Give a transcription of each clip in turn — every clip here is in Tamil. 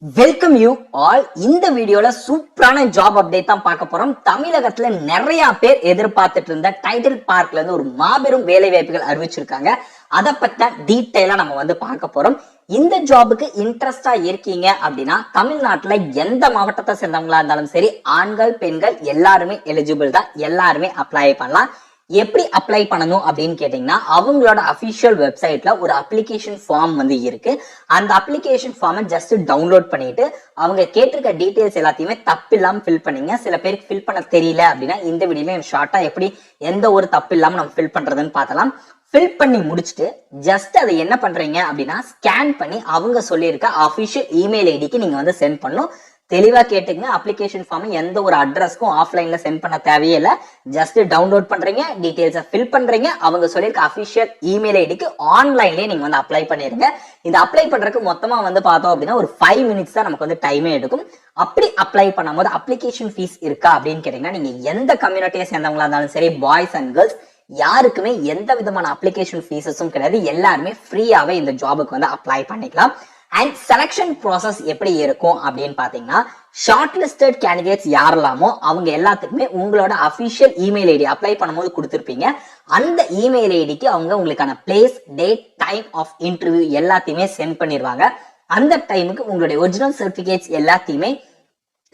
Welcome you all. இந்த வீடியோல சூப்பரான ஜாப் அப்டேட் தான் பார்க்க போறோம். தமிழகத்துல நிறைய பேர் எதிர்பார்த்துட்டு இருந்த டைட்டில் பார்க்ல இருந்து ஒரு மாபெரும் வேலை வாய்ப்புகள் அறிவிச்சிருக்காங்க. அதை பத்தி டீட்டெயிலா நம்ம பார்க்க போறோம். இந்த ஜாபுக்கு இன்ட்ரெஸ்டா இருக்கீங்க அப்படின்னா தமிழ்நாட்டுல எந்த மாவட்டத்தை சேர்ந்தவங்களா இருந்தாலும் சரி, ஆண்கள் பெண்கள் எல்லாருமே எலிஜிபிள் தான், எல்லாருமே அப்ளை பண்ணலாம். எப்படி அப்ளை பண்ணணும் அப்படின்னு கேட்டீங்கன்னா, அவங்களோட அபிஷியல் வெப்சைட்ல ஒரு அப்ளிகேஷன் ஃபார்ம் இருக்கு. அந்த அப்ளிகேஷன் ஃபார்மை ஜஸ்ட் டவுன்லோட் பண்ணிட்டு அவங்க கேட்டிருக்க டீடைல்ஸ் எல்லாத்தையுமே தப்பு இல்லாம ஃபில் பண்ணீங்க. சில பேருக்கு ஃபில் பண்ண தெரியல அப்படின்னா இந்த வீடியோல ஷார்ட்டா எப்படி எந்த ஒரு தப்பு இல்லாம நம்ம ஃபில் பண்றதுன்னு பார்த்தலாம். ஃபில் பண்ணி முடிச்சுட்டு ஜஸ்ட் அதை என்ன பண்றீங்க அப்படின்னா ஸ்கேன் பண்ணி அவங்க சொல்லியிருக்க அபிஷியல் இமெயில் ஐடிக்கு நீங்க சென்ட் பண்ணணும். தெளிவா கேட்டுங்க, அப்ளிகேஷன் ஃபார்ம் எந்த ஒரு அட்ரஸ்க்கும் ஆஃப்லைன்ல சென்ட் பண்ண தேவையே இல்லை. ஜஸ்ட் டவுன்லோட் பண்றீங்க, டீடைல்ஸை ஃபில் பண்றீங்க, அவங்க சொல்லியிருக்க அபிஷியல் இமெயில் ஐடிக்கு ஆன்லைன்லயே நீங்க அப்ளை பண்ணிருங்க. இந்த அப்ளை பண்றதுக்கு மொத்தமா பார்த்தோம் அப்படின்னா ஒரு 5 மினிட்ஸ் தான் நமக்கு டைமே எடுக்கும். அப்படி அப்ளை பண்ணும்போது அப்ளிகேஷன் ஃபீஸ் இருக்கா அப்படின்னு கேட்டீங்கன்னா, நீங்க எந்த கம்யூனிட்டியை சேர்ந்தவங்களா இருந்தாலும் சரி, பாய்ஸ் அண்ட் கேர்ள்ஸ் யாருக்குமே எந்த விதமான அப்ளிகேஷன் ஃபீஸஸும் கிடையாது. எல்லாருமே ஃப்ரீயாவே இந்த ஜாபுக்கு அப்ளை பண்ணிக்கலாம். அண்ட் செலக்ஷன் ப்ராசஸ் எப்படி இருக்கும் அப்படின்னு பாத்தீங்கன்னா, ஷார்ட் லிஸ்டட் கேண்டிடேட்ஸ் யாரெல்லாமோ அவங்க எல்லாத்துக்குமே உங்களோட அபிஷியல் இமெயில் ஐடி அப்ளை பண்ணும்போது கொடுத்துருப்பீங்க. அந்த இமெயில் ஐடிக்கு அவங்க உங்களுக்கான place, date, time of interview எல்லாத்தையுமே சென்ட் பண்ணிடுவாங்க. அந்த டைமுக்கு உங்களுடைய ஒரிஜினல் சர்டிபிகேட்ஸ் எல்லாத்தையுமே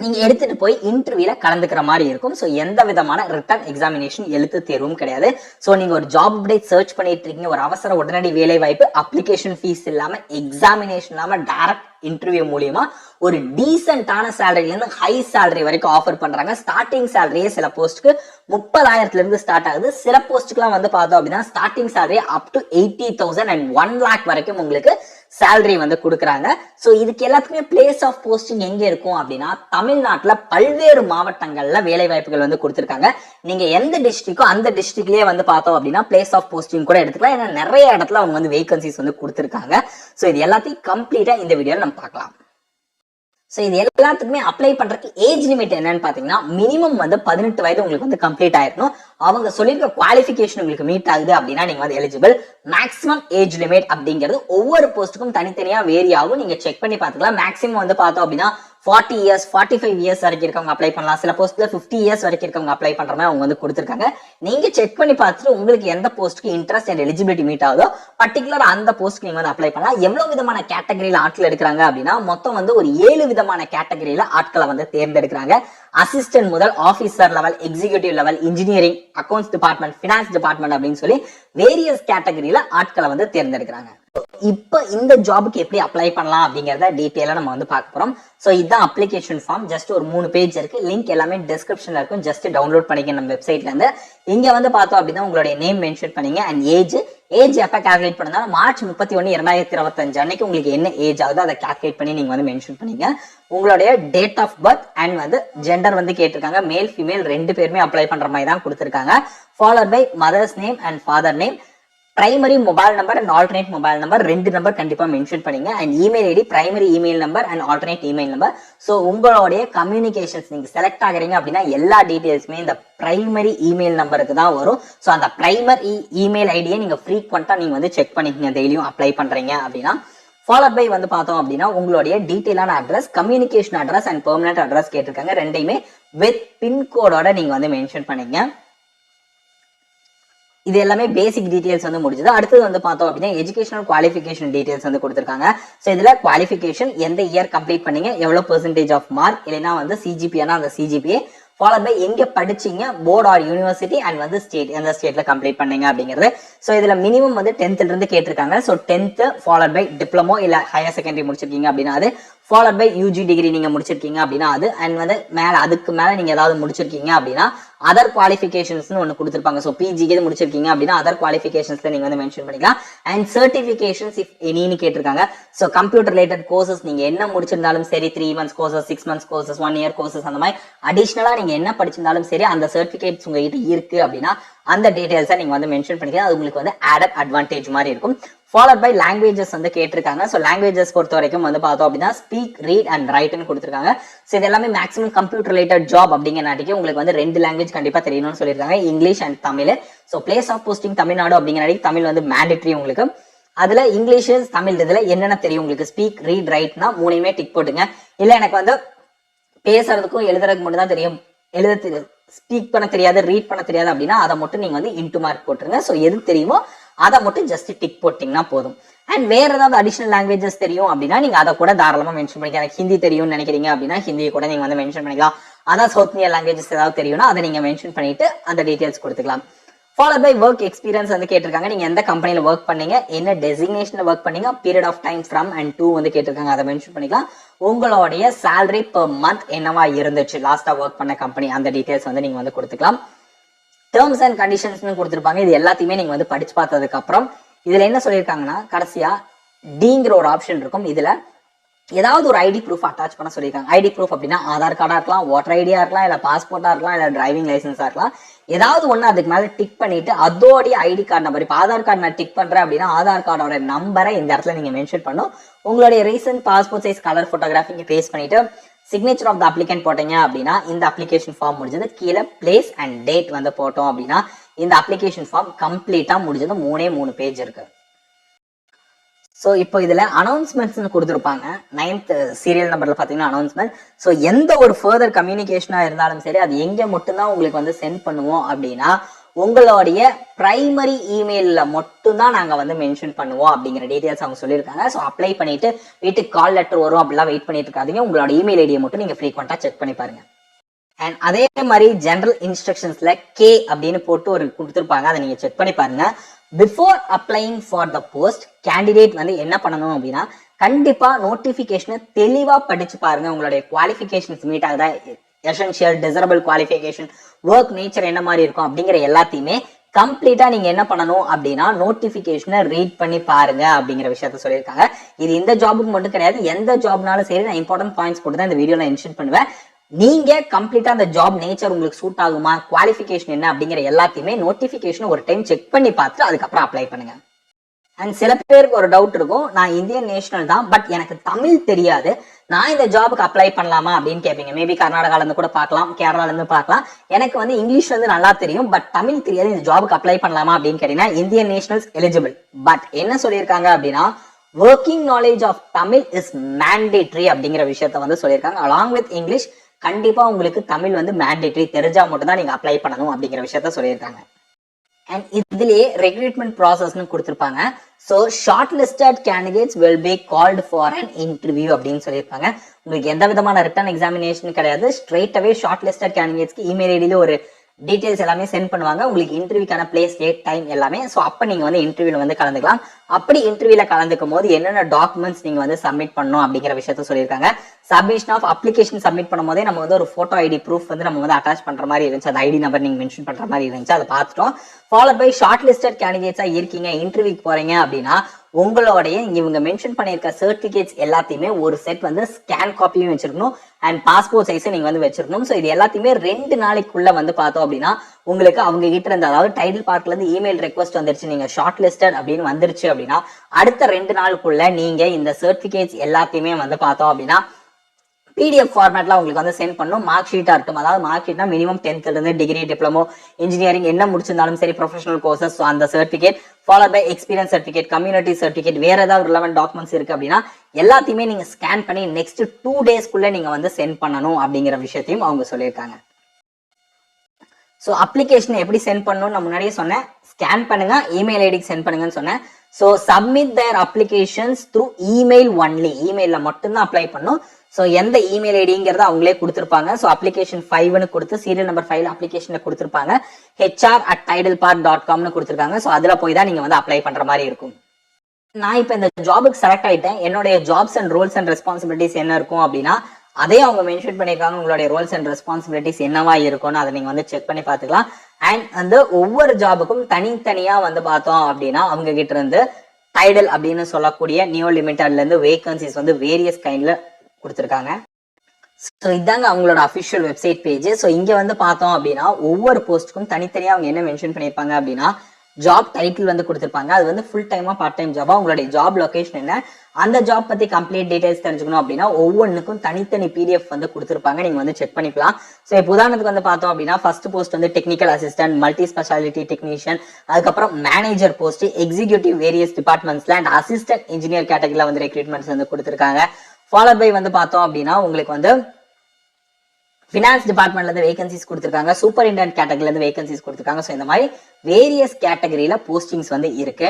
நீங்க எடுத்துட்டு போய் இன்டர்வியூல கலந்துக்கிற மாதிரி இருக்கும். ஸோ எந்த விதமான ரிட்டன் எக்ஸாமினேஷன் எழுத்து தேர்வும் கிடையாது. ஸோ நீங்க ஒரு ஜாப் அப்டேட் சர்ச் பண்ணிட்டு இருக்கீங்க, ஒரு அவசர உடனடி வேலை வாய்ப்பு, அப்ளிகேஷன் ஃபீஸ் இல்லாம, எக்ஸாமினேஷன் இல்லாம, டைரக்ட் இன்டர்வியூ மூலியமா ஒரு டீசென்டான சேலரில இருந்து ஹை சேலரி வரைக்கும் ஆஃபர் பண்றாங்க. ஸ்டார்டிங் சேலரியே சில போஸ்ட்டுக்கு 30,000 இருந்து ஸ்டார்ட் ஆகுது. சில போஸ்ட்டுக்குலாம் பார்த்தோம் அப்படின்னா starting salary up to 80,000 and 1 lakh வரைக்கும் உங்களுக்கு சேலரி கொடுக்குறாங்க. சோ இதுக்கு எல்லாத்துக்குமே பிளேஸ் ஆஃப் போஸ்டிங் எங்க இருக்கும் அப்படின்னா, தமிழ்நாட்டுல பல்வேறு மாவட்டங்கள்ல வேலை வாய்ப்புகள் கொடுத்திருக்காங்க. நீங்க எந்த டிஸ்ட்ரிக்டோ அந்த டிஸ்ட்ரிக்ட்லயே பார்த்தோம் அப்படின்னா பிளேஸ் ஆஃப் போஸ்டிங் கூட எடுத்துக்கலாம். ஏன்னா நிறைய இடத்துல அவங்க வேகன்சிஸ் கொடுத்திருக்காங்க. சோ இது எல்லாத்தையும் கம்ப்ளீட்டா இந்த வீடியோல நம்ம பார்க்கலாம். சோ இது எல்லாத்துக்குமே அப்ளை பண்றதுக்கு ஏஜ் லிமிட் என்னன்னு பாத்தீங்கன்னா, மினிமம் 18 வயது உங்களுக்கு கம்ப்ளீட் ஆயிருக்கும். அவங்க சொல்லியிருக்க குவாலிஃபிகேஷன் உங்களுக்கு மீட் ஆகுது அப்படின்னா நீங்க எலிஜிபிள். மேக்ஸிமம் ஏஜ் லிமிட் அப்படிங்கிறது ஒவ்வொரு போஸ்ட்டுக்கும் தனித்தனியா வேரி ஆகும். நீங்க செக் பண்ணி பாத்துக்கலாம். மேக்ஸிமம் பார்த்தோம் அப்படின்னா 40 இயர்ஸ் 45 இயர்ஸ் வரைக்கும் இருக்கவங்க அப்ளை பண்ணலாம். சில போஸ்ட்ல 50 இயர்ஸ் வரைக்கும் இருக்கவங்க அப்ளை பண்ற மாதிரி அவங்க கொடுத்திருக்காங்க. நீங்க செக் பண்ணி பார்த்துட்டு உங்களுக்கு எந்த போஸ்ட்க்கு இன்ட்ரெஸ்ட் அண்ட் எலிஜிபிலிட்டி மீட் ஆகுதோ பர்டிகுலர் அந்த போஸ்ட்க்கு நீங்க அப்ளை பண்ணலாம். எவ்வளவு விதமான கேட்டகரியில ஆட்கள் எடுக்கிறாங்க அப்படின்னா, மொத்தம் ஒரு 7 விதமான கேட்டகரியில ஆட்களை தேர்ந்தெடுக்கிறாங்க. அசிஸ்டன்ட் முதல் officer level, executive level, engineering, accounts department, finance department அப்படின்னு சொல்லி வேரியஸ் கேட்டகரியில ஆட்களை தேர்ந்தெடுக்கிறாங்க. இப்ப இந்த ஜாபுக்கு எப்படி அப்ளை பண்ணலாம் அப்படிங்கறத டீடைலா நம்ம பார்க்க போறோம். சோ இதுதான் அப்ளிகேஷன் ஃபார்ம். ஜஸ்ட் ஒரு 3 பேஜ் இருக்கு. லிங்க் எல்லாமே டிஸ்கிரிப்ஷன்ல இருக்கும். ஜஸ்ட் டவுன்லோட் பண்ணிக்க நம்ம வெப்சைட்ல இருந்து. இங்க பார்த்தோம் அப்படின்னா உங்களுடைய நேம் மென்ஷன் பண்ணீங்க அண்ட் ஏஜ் எப்ப கால்குலேட் பண்ணா மார்ச் 31, 2025 அன்னைக்கு உங்களுக்கு என்ன ஏஜ் ஆகுதோ அதை கால்குலேட் பண்ணி நீங்க மென்ஷன் பண்ணீங்க. உங்களுடைய date of birth and gender கேட்டிருக்காங்க. மேல் ஃபீமேல் 2 பேருமே அப்ளை பண்ற மாதிரி தான் கொடுத்திருக்காங்க. Followed by mother's name and father name, primary mobile number and alternate mobile number 2 number கண்டிப்பா மென்ஷன் பண்ணீங்க. And email ID, primary email number and alternate email number. So உங்களுடைய கம்யூனிகேஷன்ஸ் நீங்க செலக்ட் ஆகுறீங்க அப்படின்னா எல்லா டீடைல்ஸுமே இந்த பிரைமரி இமெயில் நம்பருக்கு தான் வரும். சோ அந்த பிரைமரி இமெயில் ஐடியை நீங்க ஃப்ரீக்வெண்டா நீங்க செக் பண்ணிக்கங்க டெய்லியும் அப்ளை பண்றீங்க அப்படின்னா. ஃபாலோட் பை பார்த்தோம் அப்படின்னா உங்களுடைய டீடைலான address, communication address and permanent address கேட்டிருக்காங்க. ரெண்டையுமே வித் பின்கோடோட நீங்க மென்ஷன் பண்ணீங்க. இது எல்லாமே பேசிக் டீடைல்ஸ் முடிஞ்சது. அடுத்தது பார்த்தோம் அப்படின்னா எஜுகேஷனல் குவாலிஃபிகேஷன் டீடைல்ஸ் கொடுத்திருக்காங்க. சோ இதுல குவாலிஃபிகேஷன் எந்த இயர் கம்ப்ளீட் பண்ணீங்க, எவ்வளவு பெர்சன்டேஜ் ஆஃப் மார்க், இல்லைன்னா சிஜிபிஏனா அந்த சிஜிபிஏ, ஃபாலோ பை எங்க படிச்சீங்க, board R university and state, எந்த ஸ்டேட்ல கம்ப்ளீட் பண்ணீங்க அப்படிங்கிறது. சோ இதுல மினிமம் 10th இருந்து கேட்டிருக்காங்க. So 10th follow by diploma இல்ல ஹையர் செகண்டரி முடிச்சிருக்கீங்க அப்படின்னா அது, ஃபாலோ பை யூஜி டிகிரி நீங்க முடிச்சிருக்கீங்க அப்படின்னா அது, அண்ட் மேல அதுக்கு மேல நீங்க ஏதாவது முடிச்சிருக்கீங்க அப்படின்னா அதர் குவாலிஃபிகேஷன்ஸ் ஒன்னு கொடுத்திருப்பாங்க. சோ பிஜிக்கு முடிச்சிருக்கீங்க அப்படின்னா அதர் குவாலிஃபிகேஷன்ஸ்ல நீங்க மென்ஷன் பண்ணிக்கலாம். அண்ட் சர்டிபிகேஷன்ஸ் இஃப் எனின்னு கேட்டிருக்காங்க. சோ கம்ப்யூட்டர் ரிலேட்டட் கோர்சஸ் நீங்க என்ன முடிச்சிருந்தாலும் சரி, 3 months courses, 6 months courses, 1 year courses, அந்த மாதிரி அடிஷனலா நீங்க என்ன படிச்சிருந்தாலும் சரி அந்த சர்டிபிகேட்ஸ் உங்ககிட்ட இருக்கு அப்படின்னா அந்த டீடைல்ஸை நீங்க மென்ஷன் பண்ணிக்கலாம். அது உங்களுக்கு ஆடட் அட்வான்டேஜ் மாதிரி இருக்கும். ஃபாலோட் பை லாங்குவேஜஸ் கேட்டிருக்காங்க. ஸோ லாங்குவேஜஸ் பொறுத்த வரைக்கும் பார்த்தோம் அப்படின்னா ஸ்பீக், ரீட் அண்ட் ரைட்னு கொடுத்துருக்காங்க. ஸோ இது எல்லாமே மேக்ஸிமம் கம்ப்யூட்டர் ரிலேட்டட் ஜாப் அப்படிங்கிறனாட்டிக்கு உங்களுக்கு 2 லாங்குவேஜ் கண்டிப்பா தெரியணும்னு சொல்லியிருக்காங்க, English and Tamil. So place of posting Tamil Nadu அப்படிங்கிறனாடி தமிழ் மேண்டேட்டரி உங்களுக்கு. அதுல இங்கிலீஷ் தமிழ் இதுல என்னென்ன தெரியும் உங்களுக்கு, ஸ்பீக் ரீட் ரைட்னா மூணையுமே டிக் போட்டுங்க. இல்ல எனக்கு வந்து பேசுறதுக்கும் எழுதுறதுக்கு மட்டும் தான் தெரியும், எழுத ஸ்பீக் பண்ண தெரியாது, ரீட் பண்ண தெரியாது அப்படின்னா அதை மட்டும் நீங்க வந்து இன்டு மார்க் போட்டுருங்க. ஸோ எது தெரியுமோ அதை மட்டும் ஜஸ்ட் டிக் போட்டிங்கன்னா போதும். அண்ட் வேற ஏதாவது அடிஷனல் லாங்குவேஜஸ் தெரியும் அப்படின்னா நீங்க அதை கூட தாராளமா மென்ஷன் பண்ணிக்கலாம். எனக்கு ஹிந்தி தெரியும்னு நினைக்கிறீங்க அப்படின்னா ஹிந்தியை கூட நீங்க வந்து மென்ஷன் பண்ணிக்கலாம். அதான் சவுத் இந்தியன் லாங்குவேஜஸ் ஏதாவது தெரியும்னா அதை நீங்க மென்ஷன் பண்ணிட்டு அந்த டீடைல்ஸ் கொடுத்துக்கலாம். ஃபாலோட் பை ஒர்க் எக்ஸ்பீரியன்ஸ் வந்து கேட்டிருக்காங்க. நீங்க எந்த கம்பெனில ஒர்க் பண்ணீங்க, என்ன டெசிக்னேஷன்ல ஒர்க் பண்ணீங்க, period of time from and to வந்து கேட்டிருக்காங்க, அதை மென்ஷன் பண்ணிக்கலாம். உங்களுடைய salary per month என்னவா இருந்துச்சு லாஸ்டா ஒர்க் பண்ண கம்பெனி, அந்த டீடைல்ஸ் வந்து நீங்க வந்து கொடுத்துக்கலாம். டேர்ம்ஸ் அண்ட் கண்டிஷன்ஸ் கொடுத்துருப்பாங்க. இது எல்லாத்தையுமே நீங்க வந்து படிச்சு பார்த்ததுக்கு அப்புறம் இதுல என்ன சொல்லியிருக்காங்கன்னா கடைசியா டிங்கிற ஒரு ஆப்ஷன் இருக்கும். இதுல ஏதாவது ஒரு ஐடி ப்ரூஃப் அட்டாச் பண்ண சொல்லியிருக்காங்க. ஐடி ப்ரூஃப் அப்படின்னா ஆதார் கார்டா இருக்கலாம், ஓட்டர் ஐடியா இருக்கலாம், இல்ல பாஸ்போர்ட்டா இருக்கலாம், இல்ல டிரைவிங் லைசன்ஸா இருக்கலாம். ஏதாவது ஒண்ணு அதுக்கு மேல டிக் பண்ணிட்டு அதோடைய ஐடி கார்டு நம்பர், இப்போ ஆதார் கார்டு நான் டிக் பண்றேன் அப்படின்னா ஆதார் கார்டோட நம்பரை இந்த இடத்துல நீங்க மென்ஷன் பண்ணும். உங்களுடைய recent passport size colour photography paste பண்ணிட்டு சிக்னேச்சர் ஆஃப் த அப்ளிகன்ட் போட்டீங்க அப்படின்னா இந்த அப்ளிகேஷன் ஃபார்ம் முடிஞ்சது. கீழே பிளேஸ் அண்ட் டேட் வந்து போட்டோம் அப்படின்னா இந்த அப்ளிகேஷன் ஃபார்ம் கம்ப்ளீட்டா முடிஞ்சது. 3 பேஜ் இருக்கு. ஸோ இப்போ இதுல அனௌன்ஸ்மெண்ட்ஸ் கொடுத்துருப்பாங்க. 9th சீரியல் நம்பர்ல பாத்தீங்கன்னா அனௌன்ஸ்மெண்ட். ஸோ எந்த ஒரு ஃபர்தர் கம்யூனிகேஷனா இருந்தாலும் சரி அது எங்க மட்டும்தான் உங்களுக்கு வந்து சென்ட் பண்ணுவோம் அப்படின்னா உங்களுடைய பிரைமரி இமெயில்ல மட்டும்தான் நாங்க வந்து மென்ஷன் பண்ணுவோம் அப்படிங்கிற டீடைல்ஸ் அவங்க சொல்லியிருக்காங்க. ஸோ அப்ளை பண்ணிட்டு வீட்டுக்கு கால் லெட்டர் வரும் அப்படிலாம் வெயிட் பண்ணிட்டு இருக்காதீங்க. உங்களோட இமெயில் ஐடியை மட்டும் நீங்க ஃப்ரீக்வெண்டா செக் பண்ணி பாருங்க. அண்ட் அதே மாதிரி ஜெனரல் இன்ஸ்ட்ரக்ஷன்ஸ்ல கே அப்படின்னு போட்டு ஒரு கொடுத்துருப்பாங்க, அதை நீங்க செக் பண்ணி பாருங்க. Before அப்ளைங் for the post candidate வந்து என்ன பண்ணணும் அப்படின்னா கண்டிப்பா நோட்டிபிகேஷனை தெளிவா படிச்சு பாருங்க. உங்களுடைய குவாலிஃபிகேஷன்ஸ் மீட் ஆகுதா, essential desirable qualification, work nature என்ன மாதிரி இருக்கும் அப்படிங்கிற எல்லாத்தையுமே கம்ப்ளீட்டா நீங்க என்ன பண்ணணும் அப்படின்னா நோட்டிபிகேஷனை ரீட் பண்ணி பாருங்க அப்படிங்கிற விஷயத்த சொல்லியிருக்காங்க. இது இந்த ஜாபுக்கு மட்டும் கிடையாது, எந்த ஜாப்னாலும் சரி நான் இம்பார்ட்டன்ட் பாயிண்ட்ஸ் போட்டு தான் இந்த வீடியோல மென்ஷன் பண்ணுவேன். நீங்க கம்ப்ளீட்டா அந்த ஜாப் நேச்சர் உங்களுக்கு சூட் ஆகுமா, குவாலிஃபிகேஷன் என்ன அப்படிங்கிற எல்லாத்தையுமே நோட்டிபிகேஷன் ஒரு டைம் செக் பண்ணி பார்த்துட்டு அதுக்கப்புறம் அப்ளை பண்ணுங்க. அண்ட் சில பேருக்கு ஒரு டவுட் இருக்கும், நான் இந்தியன் நேஷனல் தான் பட் எனக்கு தமிழ் தெரியாது, நான் இந்த ஜாபுக்கு அப்ளை பண்ணலாமா அப்படின்னு கேட்பீங்க. மேபி கர்நாடகால இருந்து கூட பார்க்கலாம், கேரளால இருந்து பார்க்கலாம். எனக்கு வந்து இங்கிலீஷ் வந்து நல்லா தெரியும் பட் தமிழ் தெரியாது, இந்த ஜாபுக்கு அப்ளை பண்ணலாமா அப்படின்னு கேட்டீங்கன்னா இந்தியன் நேஷனல்ஸ் எலிஜிபிள். பட் என்ன சொல்லியிருக்காங்க அப்படின்னா working knowledge of Tamil is mandatory அப்படிங்கிற விஷயத்த வந்து சொல்லியிருக்காங்க. அலாங் வித் இங்கிலீஷ் கண்டிப்பா உங்களுக்கு தமிழ் வந்து மேண்டேட்டரி, தெரிஞ்சா மட்டும் தான் நீங்க அப்ளை பண்ணணும் அப்படிங்கிற விஷயத்த சொல்லியிருக்காங்க. அண்ட் இதுலயே ரெக்ரூட்மெண்ட் ப்ராசஸ்னு கொடுத்திருப்பாங்க. So shortlisted candidates will be called for an interview அப்படின்னு சொல்லியிருப்பாங்க. உங்களுக்கு எந்த விதமான ரிட்டன் எக்ஸாமினேஷன் கிடையாது, ஸ்ட்ரெயிட் அவே ஷார்ட் லிஸ்டட் கேண்டிடேட்ஸ்க்கு இமெயில் ஐடியில ஒரு டீடைல்ஸ் எல்லாமே சென்ட் பண்ணுவாங்க. உங்களுக்கு இன்டர்வியூக்கான பிளேஸ், டேட், டைம் எல்லாமே. ஸோ அப்போ நீங்க வந்து இன்டர்வியூல வந்து கலந்துக்கலாம். அப்படி இன்டர்வியூல கலந்துக்கும் போது என்னென்ன டாக்குமெண்ட்ஸ் நீங்க வந்து சப்மிட் பண்ணணும் அப்படிங்கிற விஷயத்த சொல்லியிருக்காங்க. சப்மிஷன் ஆஃப் அப்ளிகேஷன் சப்மிட் பண்ணும் போதே நம்ம வந்து ஒரு போட்டோ ஐடி ப்ரூஃப் வந்து நம்ம வந்து அட்டாச் பண்ற மாதிரி இருந்துச்சு, அந்த ஐடி நம்பர் நீங்க மென்ஷன் பண்ற மாதிரி இருந்துச்சு, அதை பார்த்துட்டோம். ஃபாலோட் பை ஷார்ட் லிஸ்டட் கேண்டிடேட்ஸா இருக்கீங்க, இன்டர்வியூக்கு போறீங்க அப்படின்னா உங்களுடைய இவங்க மென்ஷன் பண்ணியிருக்க சர்டிபிகேட்ஸ் எல்லாத்தையுமே ஒரு செட் வந்து ஸ்கேன் காப்பியும் வச்சிருக்கணும் அண்ட் பாஸ்போர்ட் சைஸும் நீங்க வந்து வச்சிருக்கணும். ஸோ இது எல்லாத்தையுமே 2 நாளைக்குள்ள வந்து பார்த்தோம் அப்படின்னா உங்களுக்கு அவங்க கிட்ட இருந்து, அதாவது டைட்டில் பார்க்ல இருந்து இமெயில் ரெக்வஸ்ட் வந்துருச்சு, நீங்க ஷார்ட் லிஸ்டட் அப்படின்னு வந்துருச்சு அப்படின்னா அடுத்த 2 நாளுக்குள்ள நீங்க இந்த சர்டிபிகேட்ஸ் எல்லாத்தையுமே வந்து பார்த்தோம் அப்படின்னா PDF ஃபார்மேட்ல உங்களுக்கு வந்து சென்ட் பண்ணும். மார்க் ஷீட்டா இருக்கும், அதாவது மார்க் ஷீட்னா மினிமம் 10th இருந்து டிகிரி, டிப்ளமோ, இன்ஜினியரிங் என்ன முடிச்சிருந்தாலும் சரி, ப்ரொஃபஷனல் கோர்சஸ், அந்த certificate followed by experience certificate, community certificate, வேற ஏதாவது ரிலவென்ட் டாக்குமெண்ட்ஸ் இருக்கு அப்படின்னா எல்லாத்தையுமே நீங்க ஸ்கேன் பண்ணி நெக்ஸ்ட் 2 டேஸ்க்குள்ள நீங்க வந்து சென்ட் பண்ணணும் அப்படிங்கிற விஷயத்தையும் அவங்க சொல்லியிருக்காங்க. ஸோ அப்ளிகேஷன் எப்படி சென்ட் பண்ணணும் நான் முன்னாடியே சொன்னேன், ஸ்கேன் பண்ணுங்க, இமெயில் ஐடிக்கு சென்ட் பண்ணுங்கன்னு சொன்னேன். ஸோ சப்மிட் தேர் அப்ளிகேஷன்ஸ் த்ரூ இமெயில் ஒன்லி, இமெயில மட்டும்தான் அப்ளை பண்ணும். ஸோ எந்த இமெயில் ஐடிங்கிறத அவங்களே கொடுத்துருப்பாங்க. ஸோ அப்ளிகேஷன் 5ன்னு கொடுத்து சீரியல் நம்பர் 5 அப்ளிகேஷன்ல கொடுத்துருப்பாங்க. hr@tidalpark.com கொடுத்துருக்காங்க. ஸோ அதுல போய் தான் நீங்க வந்து அப்ளை பண்ற மாதிரி இருக்கும். நான் இப்ப இந்த ஜாபுக்கு செலக்ட் ஆயிட்டேன், என்னுடைய jobs and roles and responsibilities என்ன இருக்கும் அப்படின்னா அதே அவங்க மென்ஷன் பண்ணியிருக்காங்க. உங்களுடைய ரோல்ஸ் அண்ட் ரெஸ்பான்சிபிலிட்டிஸ் என்னவா இருக்கும்னு அதை நீங்க வந்து செக் பண்ணி பார்த்துக்கலாம். அண்ட் வந்து ஒவ்வொரு ஜாபுக்கும் தனித்தனியா வந்து பார்த்தோம் அப்படின்னா அவங்க கிட்ட இருந்து டைடல் அப்படின்னு சொல்லக்கூடிய நியூ லிமிட்டட்ல இருந்து வேகன்சிஸ் வந்து வேரியஸ் கைண்ட்ல கொடுத்துருக்காங்க. ஸோ இதாங்க அவங்களோட அஃபிஷியல் வெப்சைட் பேஜ். ஸோ இங்க வந்து பார்த்தோம் அப்படின்னா ஒவ்வொரு போஸ்ட்டுக்கும் தனித்தனியா அவங்க என்ன மென்ஷன் பண்ணியிருப்பாங்க அப்படின்னா ஜாப் டைட்டில் வந்து கொடுத்திருப்பாங்க. அது வந்து ஃபுல் டைமா பார்ட் டைம் ஜாபா, உங்களுடைய ஜாப் லொகேஷன் என்ன, அந்த ஜாப் பத்தி கம்ப்ளீட் டீடைல்ஸ் தெரிஞ்சுக்கணும் அப்படின்னா ஒவ்வொன்றுக்கும் தனித்தனி பிடிஎஃப் வந்து கொடுத்திருப்பாங்க. நீங்க வந்து செக் பண்ணிக்கலாம். ஸோ இப்போ உதாரணத்துக்கு வந்து பார்த்தோம் அப்படின்னா ஃபர்ஸ்ட் போஸ்ட் வந்து technical assistant, multi speciality technician, அதுக்கப்புறம் மேனேஜர் போஸ்ட், எக்ஸிக்யூட்டிவ் வேரியஸ் டிபார்ட்மெண்ட்ஸ்ல அண்ட் அசிஸ்டன்ட் இன்ஜினியர் கேட்டகரியில வந்து ரெக்ரூட்மெண்ட்ஸ் வந்து கொடுத்திருக்காங்க. ஃபாலோட் பை வந்து பார்த்தோம் அப்படின்னா உங்களுக்கு வந்து ஃபினான்ஸ் டிபார்ட்மெண்ட்ல இருந்து வேகன்சிஸ் கொடுத்திருக்காங்க, சூப்பரிண்டென்ட் கேட்டகரியில இருந்து வேகன்சிஸ் கொடுத்திருக்காங்க. ஸோ இந்த மாதிரி வேரியஸ் கேட்டகரியில போஸ்டிங்ஸ் வந்து இருக்கு.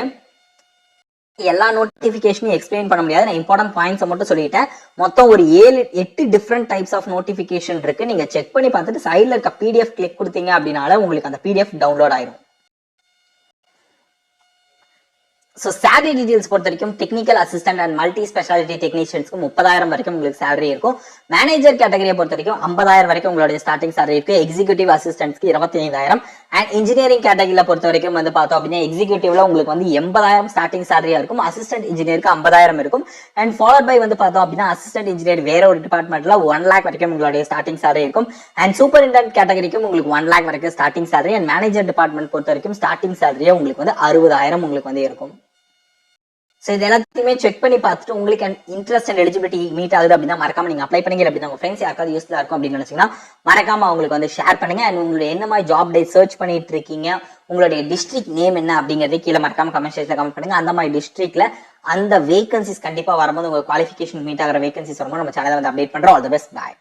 எல்லா நோட்டிபிகேஷனையும் எக்ஸ்பிளைன் பண்ண முடியாது, நான் இம்பார்ட்டன்ட் பாயிண்ட்ஸ் மட்டும் சொல்லிட்டேன். மொத்தம் ஒரு 7-8 டிஃப்ரெண்ட் டைப்ஸ் ஆஃப் நோட்டிபிகேஷன் இருக்கு. நீங்க செக் பண்ணி பார்த்துட்டு சைட்ல இருக்க பிடிஎஃப் கிளிக் கொடுத்தீங்க அப்படின்னால உங்களுக்கு அந்த பிடிஎஃப் டவுன்லோட் ஆயிரும். ஸோ சேலரி டீடைல்ஸ் பொறுத்த வரைக்கும் technical assistant and multi speciality டெக்னீஷியன்ஸ்க்கு 30,000 வரைக்கும் உங்களுக்கு சேலரி இருக்கும். மேனேஜர் கேட்டகரியை பொறுத்த வரைக்கும் 50,000 வரைக்கும் உங்களுடைய ஸ்டார்டிங் சேலரி இருக்கு. எக்ஸிக்யூட்டிவ் அசிஸ்டன்ட்ஸ்க்கு 25,000 அண்ட் இன்ஜினியரிங் கேட்டகரியில பொறுத்த வரைக்கும் வந்து பார்த்தோம் அப்படின்னா எக்ஸிக்யூட்டிவ்ல உங்களுக்கு வந்து 80,000 ஸ்டார்டிங் சேலரியா இருக்கும். அசிஸ்டன்ட் இன்ஜினியருக்கு 50,000 இருக்கும். அண்ட் ஃபாலோட் பை வந்து பார்த்தோம் அப்படின்னா அசிஸ்டன்ட் இன்ஜினியர் வேற ஒரு டிபார்ட்மெண்ட்ல 1 lakh வரைக்கும் உங்களுடைய ஸ்டார்டிங் சேலரி இருக்கும். அண்ட் சூப்பரிண்டென்ட் கேட்டகரிக்கும் உங்களுக்கு 1 lakh வரைக்கும் starting salary. And manager department பொறுத்த வரைக்கும் ஸ்டார்டிங் சேலரியா உங்களுக்கு வந்து 60,000 உங்களுக்கு வந்து இருக்கும். ஸோ இது எல்லாத்தையுமே செக் பண்ணி பார்த்துட்டு உங்களுக்கு இன்ட்ரெஸ்ட் அண்ட் எலிஜிபிலிட்டி மீட் ஆகுது அப்படின்னா மறக்காம நீங்க அப்ளை பண்ணீங்க அப்படின்னா உங்க ஃப்ரெண்ட்ஸ் யாருக்காவது யூஸ்ஃபுல்லா இருக்கும் அப்படின்னு நினைச்சீங்கன்னா மறக்காம அவங்களுக்கு வந்து ஷேர் பண்ணுங்க. அண்ட் உங்களுடைய என்ன மாதிரி ஜாப் டே சர்ச் பண்ணிட்டு இருக்கீங்க, உங்களுடைய டிஸ்ட்ரிக்ட் நேம் என்ன அப்படிங்கறத கீழே மறக்காம கமெண்ட் செக்ஷன்ல கமெண்ட் பண்ணுங்க. அந்த மாதிரி டிஸ்ட்ரிக்ட்ல அந்த வேகன்சிஸ் கண்டிப்பா வரும்போது உங்க குவாலிஃபிகேஷன் மீட் ஆகிற வேகன்சிஸ் வரும்போது நம்ம சேனலை வந்து அப்டேட் பண்றோம். All the best, bye.